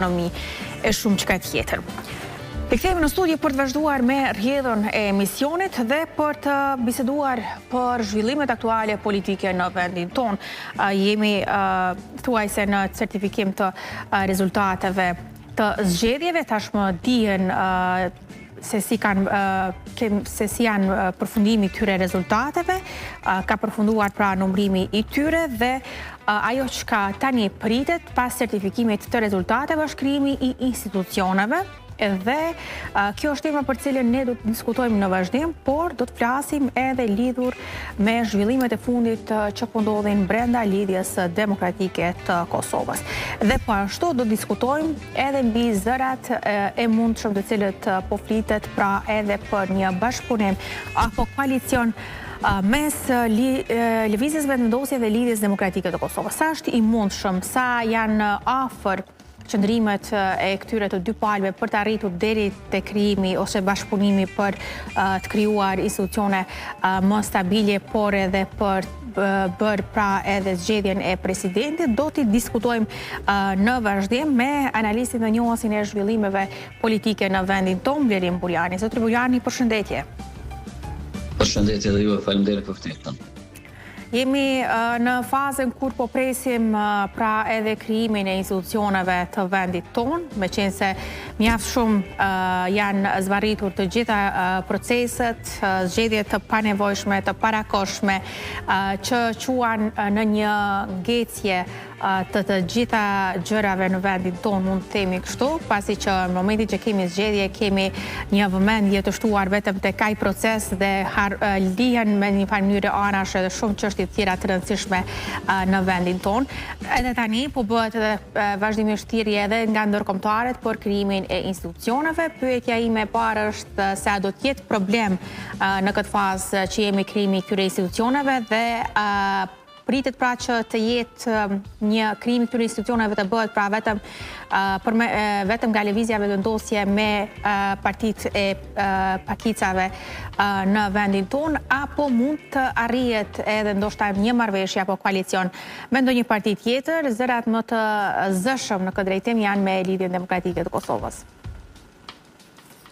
ekonomi e shumë çka tjetër. Rikthehemi në studio për të vazhduar me rrjedhën e emisionit dhe për të biseduar për zhvillimet aktuale politike në vendin tonë. Jemi thuajse në certifikim të rezultateve të zgjedhjeve, tashmë dihen se si janë përfundimi këtyre rezultateve, ka përfunduar pra numrimi i tyre dhe ajo çka tani pritet pas certifikimit të rezultateve është krijimi i institucioneve. Dhe kjo është tema për cilën ne do të diskutojmë në vazhdim, por do të flasim edhe lidhur me zhvillimet e fundit që po ndodhin brenda lidhjes demokratike të Kosovës. Dhe po ashtu do të diskutojmë edhe mbi zërat e mundshëm të cilët po flitet, pra edhe për një bashkëpunim apo koalicion mes lëvizjes vendosje dhe lidhjes demokratike të Kosovës. Sa është i mundshëm, sa janë afër qëndrimet e këtyre të dy palëve për të arritur deri te krijimi ose bashkëpunimi për të krijuar institucione më stabile, por edhe për bërë pra edhe zgjedhjen e presidentit. Do t'i diskutojmë në vazhdim me analistin dhe njohuesin e zhvillimeve politike në vendin tonë, Blerim Buljani. Zotri Buljani, përshëndetje. Përshëndetje dhe ju, faleminderit për ftesën. Jemi në fazën kur po presim pra edhe krijimin e institucioneve të vendit tonë, me qenë se mjaft shumë janë zvarritur të gjitha proceset, zgjedhje të panevojshme, të parakoshme, që quan në një ngecje të gjitha gjërave në vendin tonë, mund të themi kështu, pasi që në momentin që kemi zgjedhje, kemi një vëmendje të shtuar vetëm tek ai proces dhe lihen me një farë mënyrë anash edhe shumë çështje tjera të rëndësishme në vendin tonë. Edhe tani po bëhet edhe vazhdimisht thirrje edhe nga ndërkombëtarët për krijimin e institucioneve. Pyetja ime e parë është se a do të jetë problem në këtë fazë që jemi krijimi i këtyre institucioneve dhe pritet pra që të jetë një krijim i këtyre institucioneve të bëhet pra vetëm nga lëvizja vendosje me partitë e pakicave në vendin tonë, apo mund të arrihet edhe ndoshta një marrëveshje apo koalicion me ndonjë parti tjetër. Zërat më të zëshëm në këtë drejtim janë me Lidhjen Demokratike të Kosovës.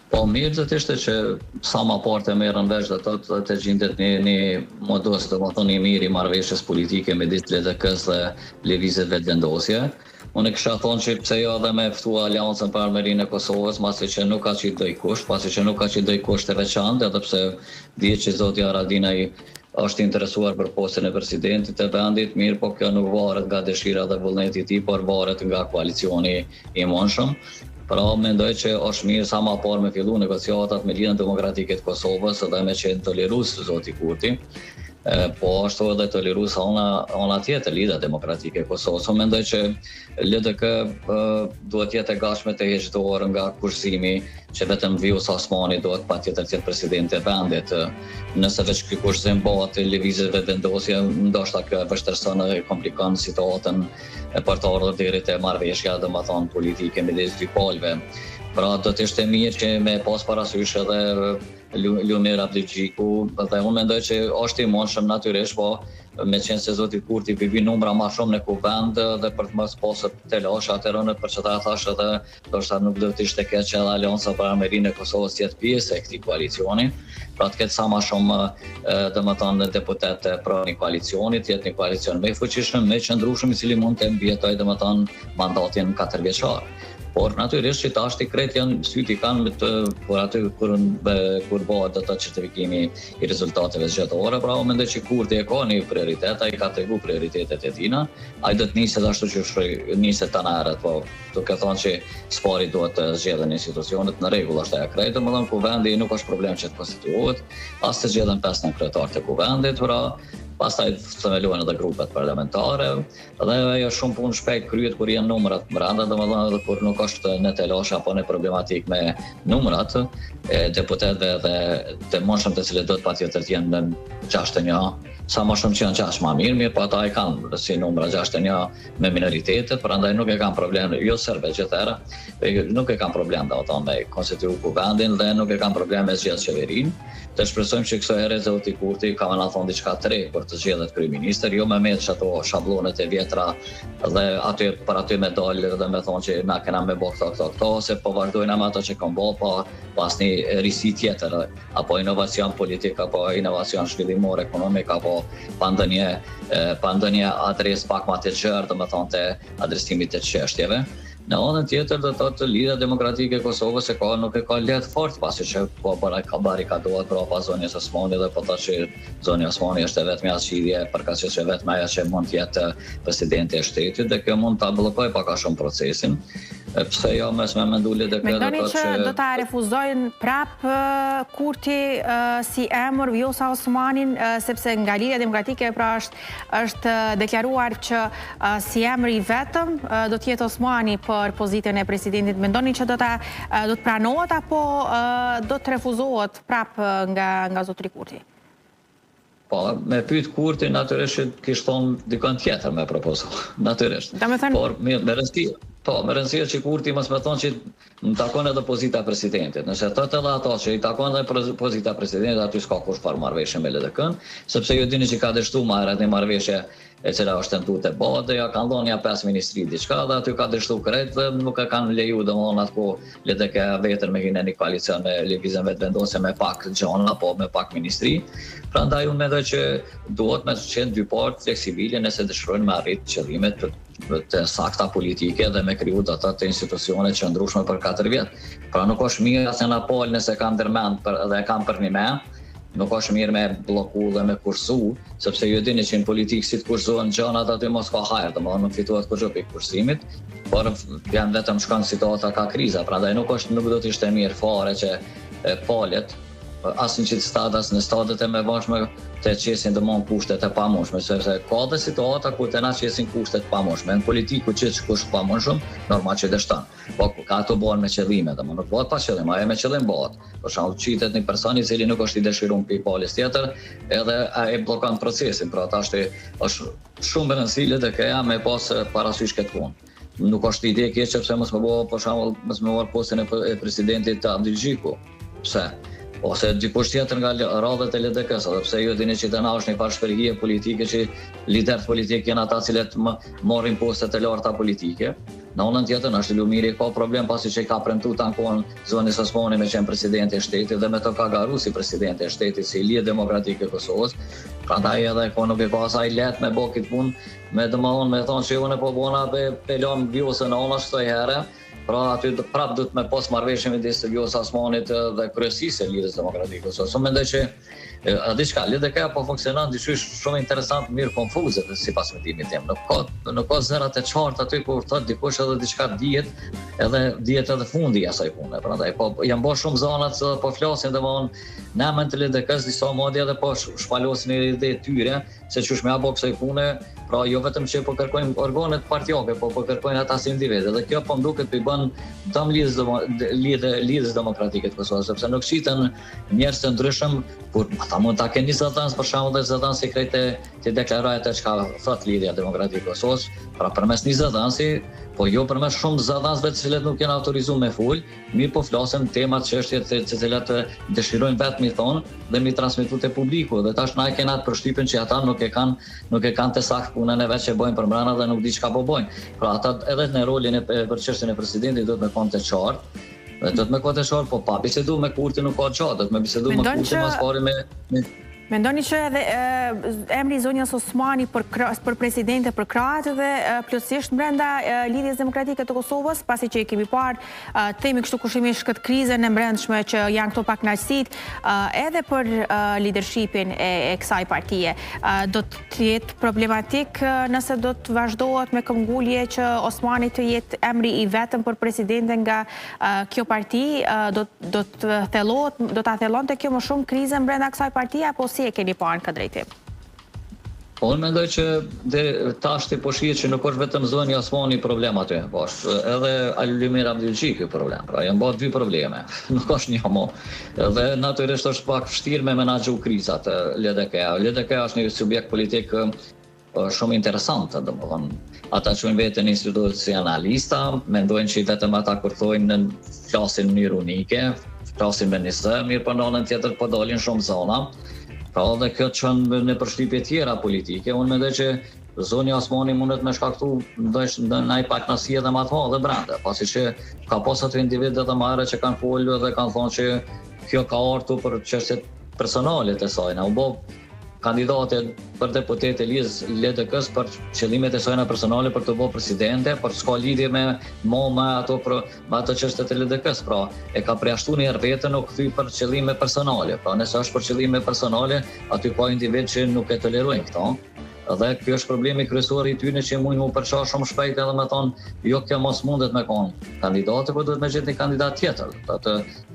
Po mirë do të ishte që sa më parë merren vesh dhe të gjendet një modos të më thoni mirë i marrëveshjes politike me LDK-s dhe lëvizjet vendosje. Unë kisha thonë që pse jo edhe me ftua Aleancën për Armërinë e Kosovës, pasi që nuk ka qitë doj kusht, pasi që nuk ka qitë doj kusht të veçantë, edhe pse dihet që zoti Haradinaj është interesuar për postën e presidentit të vendit, mirë, po kjo nuk varet nga dëshira dhe vullneti i tij, por varet nga koalicioni i mundshëm. Pra mendoj që është mirë sa më parë me fillu negociatat me Lidhjen Demokratike të Kosovës dhe me qenë tolerues zoti Kurti. Po ashtu edhe tolerues ona tjetër Lidhja Demokratike e Kosovës. Unë mendoj që LDK duhet jetë e gatshme të heqë dorë nga kursimi që vetëm Vjosa Osmani duhet patjetër të jetë presidenti i vendit. Nëse veç ky kursim bëhet lëvizjeve vendosje, ndoshta kjo e vështirëson dhe komplikon situatën për të ardhur deri te marrëveshja, domethënë politike midis dy palëve. Pra do të ishte mirë që me pas parasysh edhe Lumir Abdixhiku, dhe unë mendoj që është i mundshëm natyrisht, po me qenë se zoti Kurti vi numra më shumë në kuvend dhe për të mos pasur telash atëherë në për çfarë thash edhe ndoshta nuk do të ishte keq edhe Aleanca për Armërinë e Kosovës të jetë pjesë e këtij koalicioni, pra të ketë sa më shumë domethënë deputet pra një koalicioni, të jetë një koalicion më i fuqishëm, më i qëndrueshëm, i cili mund të mbijetojë domethënë mandatin 4 vjeçar. Por natyrisht që tash kret janë syti kanë por aty kur bëhet ato certifikimi i rezultateve zgjedhore, pra unë mendoj që Kurti e ka një prioritet, ai ka tregu prioritetet e tina, ai do të niset ashtu që niset tani herët, po duke thënë që spari duhet të zgjedhen institucionet në rregull, është ajo krejtë, domethënë kuvendi nuk është problem që të konstituohet, as të zgjedhen 5 kryetar të kuvendit, pra pastaj themelohen edhe grupet parlamentare, dhe ajo shumë punë shpejt kryhet kur janë numrat brenda, domethënë edhe kur nuk është në telash apo në problematik me numrat e deputetëve dhe të mundshëm të cilët do të patjetër të jenë në 61, sa më shumë që janë 6 më mirë, po ata e kanë si numra 61 me minoritetet, prandaj nuk e kanë problem jo serbe gjithëra, nuk e kam problem me konstituu kuvendin dhe nuk e kam problem me zgjedhë qeverinë. Të shpresojmë që këso herë zoti Kurti ka më na thonë diçka të re për të zgjedhur kryeministër, jo me meç ato shablonet e vjetra dhe për aty me dalë dhe me thonë që na kena me bë këto, ose po vazhdojnë me ato që kanë bërë, po pas një risi tjetër, apo inovacion politik, apo inovacion zhvillimor ekonomik, apo pa ndonjë adresë pak më të gjerë, domethënë të adresimit të çështjeve. Në anën tjetër do të thotë Lidhja Demokratike e Kosovës nuk e ka lehtë fort, pasi që po barikadohet brapa zonjës Osmani dhe po thotë që zonja Osmani është vetëm asgjë përkaqëse që vetëm ajo që mund të jetë presidenti i shtetit dhe kjo mund ta bllokojë pak a shumë procesin. Pse jo mes me mendule dhe kjo Mendoni që do ta refuzojnë prap Kurti si emër Vjosa Osmanin, sepse nga Lidhja Demokratike pra është deklaruar që si emër i vetëm do të jetë Osmani për pozitën e presidentit. Mendoni që do të pranohet apo do të refuzohet prap nga zotëri Kurti? Po, me pyet Kurti natyrisht kishte thonë dikon tjetër me propozuar, natyrisht. Por me rëndësi që Kurti mos më thonë që më takon edhe pozita presidentit. Nëse thotë edhe ato që i takon edhe pozita presidentit, aty s'ka kush farë marrëveshje me LDK-n, sepse ju dini që ka dështu marrë një marrëveshje e cila është tentuar të bëhet dhe ja kanë dhënë 5 ministri diçka dhe aty ka dështu krejt dhe nuk e kanë leju domthonë atko LDK vetëm me hinë një koalicion me lëvizjen vetvendose me pak gjona apo me pak ministri. Prandaj unë mendoj që duhet me qenë dy partë fleksibile nëse dëshirojnë me arrit qëllimet të sakta politike dhe me kriju të institucione që ndryshme për 4 vjet. Pra nuk është mirë as në Napol nëse kanë ndërmend dhe kanë për një men, nuk është mirë me bloku dhe me kursu, sepse ju dini që në politikë si të kursohen gjanat aty mos ka hajër, domethënë nuk fitohet kurrë për kursimit, por janë vetëm shkon situata ka kriza, prandaj nuk do të ishte mirë fare që palët as në qitë stad, as në stadet e me bashme të qesin dhe mon kushtet e pamunshme, sepse ka dhe situata ku të na qesin kushtet pamunshme. Në politiku që kushtet pamunshme, normal që dështan. Po ka ato bëhen me qëllime, dhe më nuk bëhet pa qëllim, ajo me qëllim bëhet. Për shembull, qitet një person i cili nuk është i dëshiruar për palës tjetër, edhe ai bllokon procesin, pra ata është shumë rëndësishme dhe këja me pas parasysh këtë punë. Nuk është ide e keqe pse mos më bëu për shembull mos më marr postën e presidentit të Abdulgjiku. Pse? Ose dikush tjetër nga radhët e LDK-s, edhe pse ju dini që tani është një farë shpërhije politike që liderët politikë janë ata cilët marrin postet e larta politike. Në anën tjetër është Lumiri ka problem pasi që ka premtuar tankon zonës Osmani me qenë presidenti i shtetit dhe me të ka garu si presidenti i shtetit si Lidhja Demokratike e Kosovës. Prandaj edhe nuk e ka asaj lehtë me bë këtë punë, me domethënë me thonë që unë po bona pe lëm Vjosën anash këto herë. Pra aty prap do të me pas marrëveshje midis Vjosës Osmanit dhe kryesisë së Lidhjes Demokratike e Kosovës. Unë mendoj që diçka LDK po funksionon dyshys shumë interesant, mirë konfuze sipas mendimit tim. Nuk ka zërat e qarta aty kur thotë dikush edhe diçka dihet edhe fundi i asaj pune. Prandaj po janë bërë shumë zona që po flasin domthonë në emër të LDK-s disa modë edhe po shpalosin ide të tyre se çush më apo kësaj pune. Pra jo vetëm që po kërkojnë organet partijake, po kërkojnë ata si individë. Dhe kjo po nduket i bën dëm Lidhjes Demokratike të Kosovës, sepse nuk shiten njerëz të ndryshëm, kur ata mund ta kenë 20 anë për shembull dhe 20 anë sekrete që deklarojnë atë çka thot Lidhja Demokratike e Kosovës, pra përmes 20 anësi, po jo përmes shumë zëdhënësve të cilët nuk janë autorizuar me fol, mirë po flasim temat çështjet të cilat dëshirojnë vetëm i thonë dhe mi transmetuar te publiku. Dhe tash na e kanë atë përshtypjen që ata nuk e kanë të saktë punën e vet që bojnë për mbrana dhe nuk di çka po bojnë. Pra ata edhe në rolin për çështjen e presidentit do të më kanë të qartë. Do të më kanë të qartë, po pa bisedu me Kurti nuk ka gjatë, do të më bisedu me Kurti mas pari me Mendoni që edhe emri i zonjës Osmani për presidente për krahët dhe plotësisht brenda Lidhjes Demokratike të Kosovës, pasi që e kemi parë themi kështu kushimisht këtë krizën e brendshme që janë këto pakënaqësitë edhe për leadershipin e kësaj partie, do të jetë problematik nëse do të vazhdohet me këmbgulje që Osmani të jetë emri i vetëm për presidente nga kjo parti, do ta thellonte kjo më shumë krizën brenda kësaj partie apo si e keni parë këtë drejtim? Unë mendoj që tash po shihet që nuk është vetëm zonja Osmani problem aty, po edhe Lumiri Abdulgjiku problem. Pra janë bërë dy probleme, nuk është një më. Dhe natyrisht është pak vështirë me menaxhu krizat LDK. LDK është një subjekt politik shumë interesante, domethënë. Ata quajnë veten institucionalista, mendojnë që vetëm ata kur thojnë flasin në mënyrë unike, flasin me një zë, mirë po në anën tjetër po dalin shumë zona. Pra dhe kjo çon në përshtypje tjera politike. Unë mendoj që Zoni Osmani mundet me shkaktu ndaj pakënaqësi edhe më të madhe brenda, pasi që ka pas ato individë të marrë që kanë folur dhe kanë thonë që kjo ka ardhur për çështjet personale të saj. U bë kandidate për deputet Eliz LDK-s për qëllimet e saj personale për të bërë presidente, për s'ka lidhje me ato çështjet e LDK-s, pra e ka përjashtuar një herë vetën u kthy për qëllime personale. Pra nëse është për qëllime personale, aty ka individ që nuk e tolerojnë këto. Dhe kjo është problemi kryesor i tyre që mund mu përqa shumë shpejt edhe me thonë jo kjo mos mundet me konë kandidate, por duhet me gjithë një kandidat tjetër.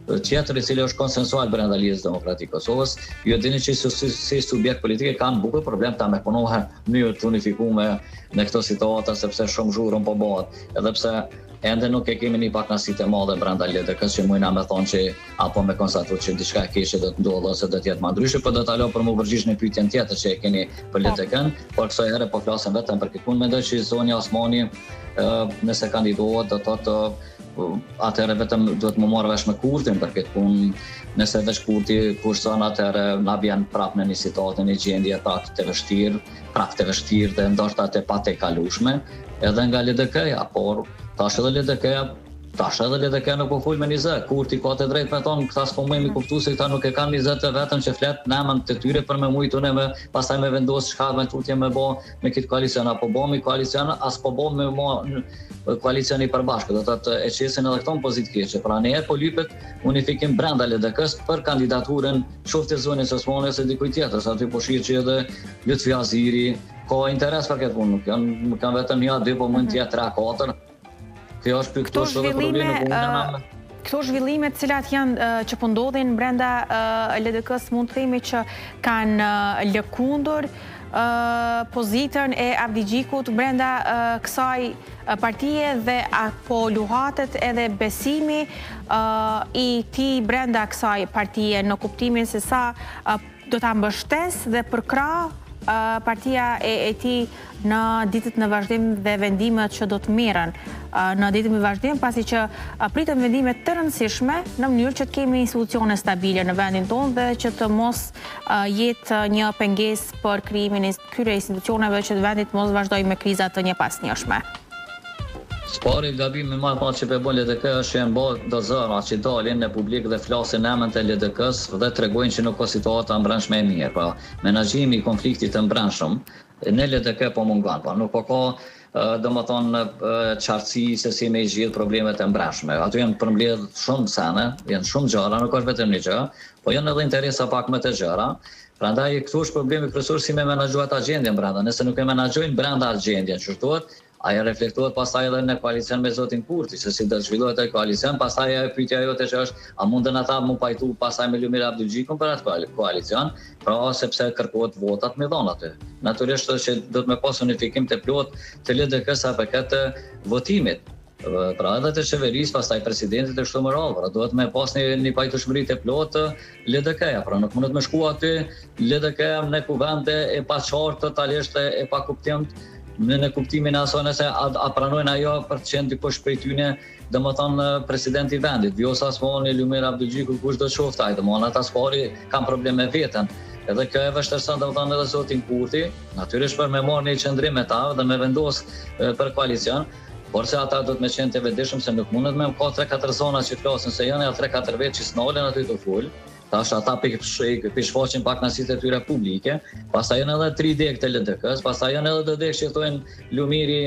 Tjetër i cili është konsensual brenda Lidhjes Demokratike Kosovës, ju dini që si subjekt politike kanë bukur problem ta me punohe mënyrë të unifikuar në këto situata sepse shumë zhurmë po bëhet, edhe pse ende nuk e kemi një pakënaqësi të madhe brenda LDK-s që mujna me thonë që apo me konstatuar që diçka e keqe do të ndodhë ose do të jetë më ndryshe, por do ta lë për më përgjigj në pyetjen tjetër që e keni për LDK-n, por kësaj here po flasim vetëm për këtë. Mendoj që Zoni Osmani nëse kandidohet do thotë atëherë vetëm duhet më marrë vesh me Kurtin për këtë punë. Nëse veç Kurti kurson atëherë na vjen prapë në një situatë, një gjendje prapë të vështirë dhe ndoshta të patekalueshme edhe nga LDK-ja, por tash edhe LDK nuk po fol me një zë. Kurti ka të drejtë me thonë këta s'po më kuptu se këta nuk e kanë një zë të vetëm që flet në emër të tyre për me mujt unë me pastaj me vendos çka me tutje me bë me këtë koalicion apo bë me koalicion as po bë me koalicion i përbashkët. Do thotë e çesin edhe këto pozitë keqe. Pra ne po lypet unifikim brenda LDK-s për kandidaturën qoftë Zonis Osmani ose dikujt tjetër, sa aty po shihet që edhe Lutfi Aziri ka interes për këtë punë. Nuk kanë vetëm një dy, po mund të jetë 3-4. Kjo është këto probleme këto zhvillime të cilat janë që po ndodhin brenda LDK-s mund të themi që kanë lëkundur pozitën e Avdigjikut brenda kësaj partie dhe apo luhatet edhe besimi i tij brenda kësaj partie në kuptimin se sa do ta mbështes dhe përkrah partia e tij në ditët në vazhdim dhe vendimet që do të merren në ditët në vazhdim, pasi që pritëm vendime të rëndësishme në mënyrë që të kemi institucione stabile në vendin tonë dhe që të mos jetë një pengesë për krijimin e këtyre institucioneve që të vendit mos vazhdojë me kriza të njëpasnjëshme. Spari gabimi më i madh që bën LDK është që mbo dozora që dalin në publik dhe flasin në emër të LDK-s dhe tregojnë që nuk ka situata brendshme e mirë. Pra, menaxhimi i konfliktit të brendshëm në LDK po mungon, pa nuk po ka domethënë qartësi se si me i zgjidh problemet e brendshme. Aty janë përmbledh shumë sene, janë shumë gjëra, nuk është vetëm një gjë, po janë edhe interesa pak më të gjëra. Prandaj këtu është problemi kryesor si me menaxhuat agjendën brenda. Nëse nuk e menaxhojnë brenda agjendën, çfarë aja reflektohet pastaj edhe në koalicion me zotin Kurti, se si do të zhvillohet ai koalicion, pastaj ajo pyetja jote që është, a mundën ata mu pajtu pastaj me Lumir Abdulgjikun për atë koalicion, pra sepse kërkohet votat me dhënë aty. Natyrisht që do të më pas unifikim të plot të LDK-s për këtë votimit. Pra edhe të qeverisë, pastaj presidentit e kështu me radhë, duhet me pas një pajtueshmëri të plotë LDK-ja, pra nuk mundet me shku aty LDK-ja në kuvende e paqartë totalisht e pa kuptim në kuptimin e asaj nëse a pranojnë ajo për të qenë dikush prej tyre, domethënë presidenti i vendit, Vjosa Osmani, Lumir Abdulgjiku, kush do të qoftë ai, domethënë ata spari kanë probleme vetën. Edhe kjo e vështirëson domethënë edhe zotin Kurti, natyrisht për me marrë një qendrim me ta dhe me vendos për koalicion, por se ata do të më qenë të vetëdijshëm se nuk mundet me ka 3-4 zona që flasin se janë 3-4 vjet që s'nalen aty të fol. Tash ata shfaqin pakënaqësitë e tyre publike, pastaj janë edhe 3 degë të LDK-s, pastaj janë edhe 2 degë që thonë Lumiri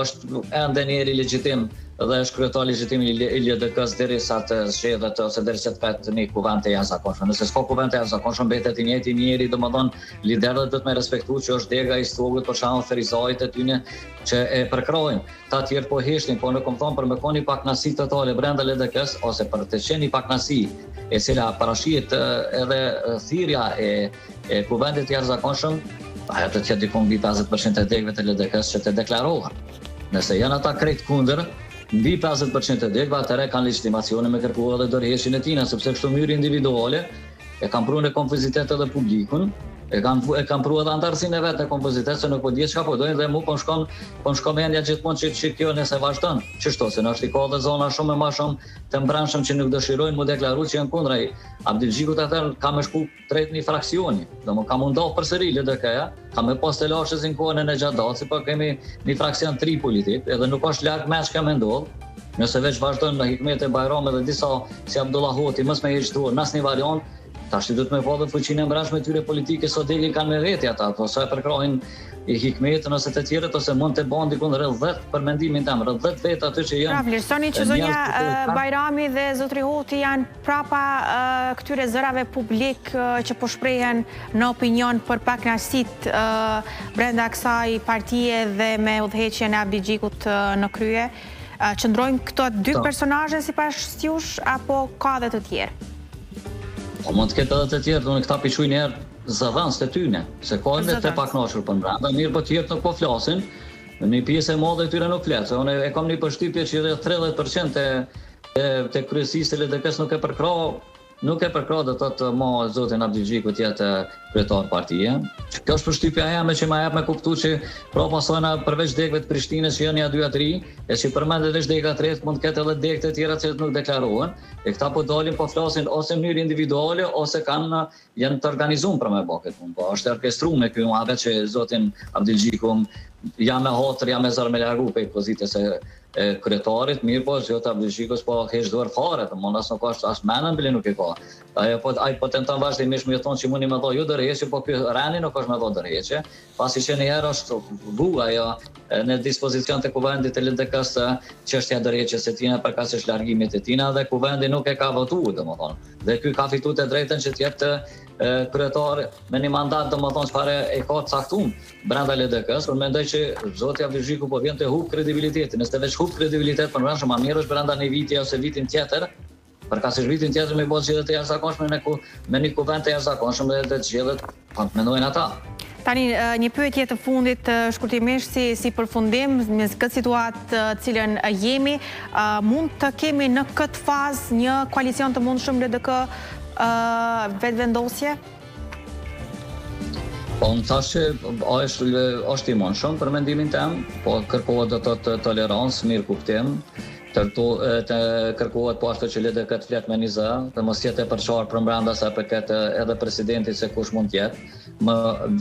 është ende njëri legjitim dhe është kryetar legjitim i LDK-s derisa të zgjedhet ose derisa të ketë një kuvend të jashtëzakonshëm. Nëse s'ka kuvend të jashtëzakonshëm mbetet i njëjti njeri, domethënë liderët duhet me respektuar që është dega i Stogut për shembull Ferizajt e tyne që e përkrojnë. Ta tjerë po heshtin, po nuk kam thonë për me koni pakënaqësi totale brenda LDK-s ose për të qenë pakënaqësi e cila parashihet edhe thirrja e kuvendit të jashtëzakonshëm, ajo të jetë diku mbi 50% e degëve të LDK-s që të deklarohen. Nëse janë ata krejt kundër, mbi 50% e degëve atëherë kanë legitimacione me kërkuar edhe dorëheqjen e tina, sepse kështu mënyrë individuale e kanë prunë konfuzitet edhe publikun E kam pru edhe antarësinë e vetë në kompozitet, se nuk po di çka po dojnë dhe mu po shko mendja gjithmonë që kjo nëse vazhdon. Qështu, se në është i ka dhe zona shumë e ma shumë të mbranshëm që nuk dëshirojnë mu deklaru që janë kundra i Abdilgjikut atër ka me shku drejt një fraksioni. Dhe mu ka mundohë përsëri LDK-ja, ka me pas të lashës në kohën e në Gjadaci, po kemi një fraksion tripolitik, edhe nuk është larg me çka me ndodhë. Nëse veç vazhdojnë në Hikmet e Bajrami dhe disa si Abdullah Hoti, mos me heq dorë në asnjë variant, tash do të më po dhe fuqinë e mbrojtshme tyre politike sot deli kanë me veti ata, apo sa e përkrahin i Hikmetin ose të tjerët ose mund të bëhen diku rreth 10 për mendimin tim, rreth 10 vet aty që janë. Pra vlerësoni që zonja Bajrami dhe zotri Hoti janë prapa këtyre zërave publik që po shprehen në opinion për pakënaqësitë brenda kësaj partie dhe me udhëheqjen e Abdilgjikut në krye. Qëndrojnë këto dy personazhe sipas jush apo ka edhe të tjerë? Po mund të ketë edhe të tjerë, unë këta piquj njerë zëdhënës të tyne, se ka edhe të paknaqur për brenda, mirë po tjerë nuk po flasin, një pjesë e madhe tyre nuk flet, se unë e kam një përshtypje që edhe 30% të kryesisë të LDK-s nuk e përkra dhe të ma zotin Abdilgjikut jetë kryetar partije. Kjo është përshtypja jame që ma jep me kuptu që pra pasojna përveç degëve të Prishtinës që janë ja 2-3, e që përmendet veç degëve të mund të ketë edhe degë të tjera që nuk deklarohen, e këta po dalin po flasin ose në mënyrë individuale ose janë të organizuar për me bë këtë punë. Po është orkestruar me ky muhabet që zotin Abdilgjikun jam me hatër, jam me zër me largu pe pozitës e kryetarit, mirë po zot Abdilgjikos po heq dorë fare, domthonë as nuk është as menën bile nuk e ka. Ai po tenton vazhdimisht më thonë që mundi më dha jo dorëheqje, po ky rani nuk është më dha dorëheqje, pasi që një herë është vu ajo në dispozicion të kuvendit të LDK-s çështja e dorëheqjes së tina për kasë largimit të tina dhe kuvendi nuk e ka votuar domethënë. Dhe ky ka fituar të drejtën që të jetë kryetar me një mandat domethënë çfarë e ka caktuar brenda LDK-s, por mendoj që zoti Abdilgjiku po vjen të hub kredibilitetin, nëse veç hub kredibilitet për më shumë mirë është brenda një viti ose vitin tjetër. Për ka se vitin tjetër me bëjë zgjedhje të jashtëzakonshme me një kuvend të jashtëzakonshëm dhe të zgjedhjet mendojnë ata. Tani një pyetje të fundit shkurtimisht si përfundim me këtë situatë cilën jemi, mund të kemi në këtë fazë një koalicion të mundshëm LDK vetvendosje? Po më thash që është i mundshëm për mendimin tim, po kërkohet do të tolerancë, mirë kuptim. Të kërkohet po ashtu që LDK të flet me një zë, të mos jetë e përçarë për brenda sa përket edhe presidentit se kush mund të jetë.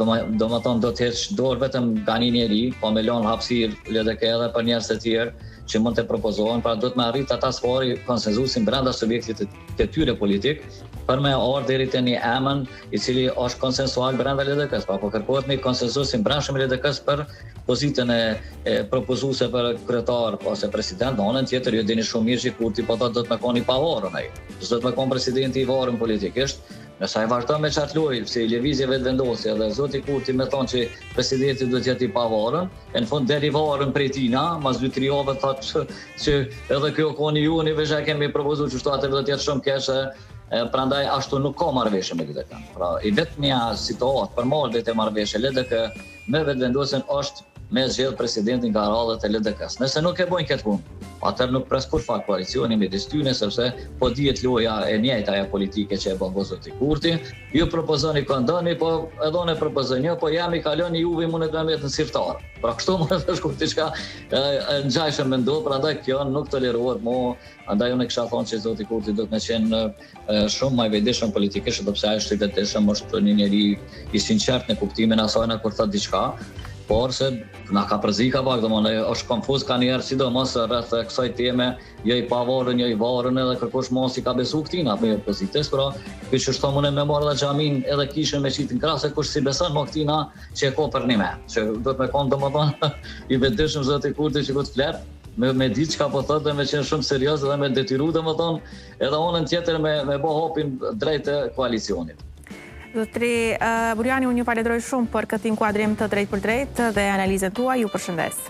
Domethënë do të heq dorë vetëm nga një njeri, po me lënë hapësirë LDK edhe për njerëz të tjerë që mund të propozohen, pra do të më arrit ata sfari konsenzusin brenda subjektit të tyre politik për me ardhur deri te një emën i cili është konsensual brenda LDK-s, pra po kërkohet një konsenzus i brendshëm i LDK-s për pozitën e propozuese për kryetar ose president, në anën tjetër ju dini shumë mirë që Kurti po thotë do të më koni pavarur ai. Do të më kon presidenti i varur politikisht. Nëse ai vazhdon me çat lojë si lëvizje vetvendosje dhe zoti Kurti më thonë që presidenti do të jetë i pavarur, në fund deri i varur prej tina, mas 2-3 javë thotë që edhe kjo koni ju ne veja kemi propozuar që shto atë do të jetë shumë keq. Prandaj ashtu nuk ka marrëveshje me LDK. Pra i vetmja situatë për marrëdhje të marrëveshje LDK me vetvendosjen është me zgjedh presidentin nga radhët e LDK-s. Nëse nuk e bojnë këtë punë, atëherë nuk pres kur fakt koalicioni midis tyre sepse po dihet loja e njëjta ajo politike që e bën zoti Kurti. Ju propozoni këndoni, po edhe unë propozoj një, po jam i kaloni juve mundet me metën sirtar. Pra kështu më të shkoj diçka ngjajshëm me ndodh, prandaj kjo nuk tolerohet më. Andaj unë kisha thonë që zoti Kurti do të më qenë shumë më i vëdishëm politikisht, sepse ai është i vetëshëm, është një njeri i sinqert në kuptimin e asaj kur thotë diçka. Por se na ka përzika pak, domethënë është konfuz ka njerë sidomos rreth kësaj teme, jo i pavarur, jo i varur edhe kërkosh mos i ka besu këtina apo opozitës, pra ky që shto mune me marrë dhe xhamin edhe kishën me qitin krasë kush si beson mo këtina që e ka për një me. Që do të me konë domethënë i vetëshëm zoti Kurti që të flet, me ditë çka po thotë dhe me qenë shumë serioz dhe me detyru domethënë edhe anën tjetër me bë hopin drejt koalicionit. Zotri Burjani, unë ju falenderoj shumë për këtë inkuadrim të drejt për drejt dhe analizën tuaj, ju përshëndes.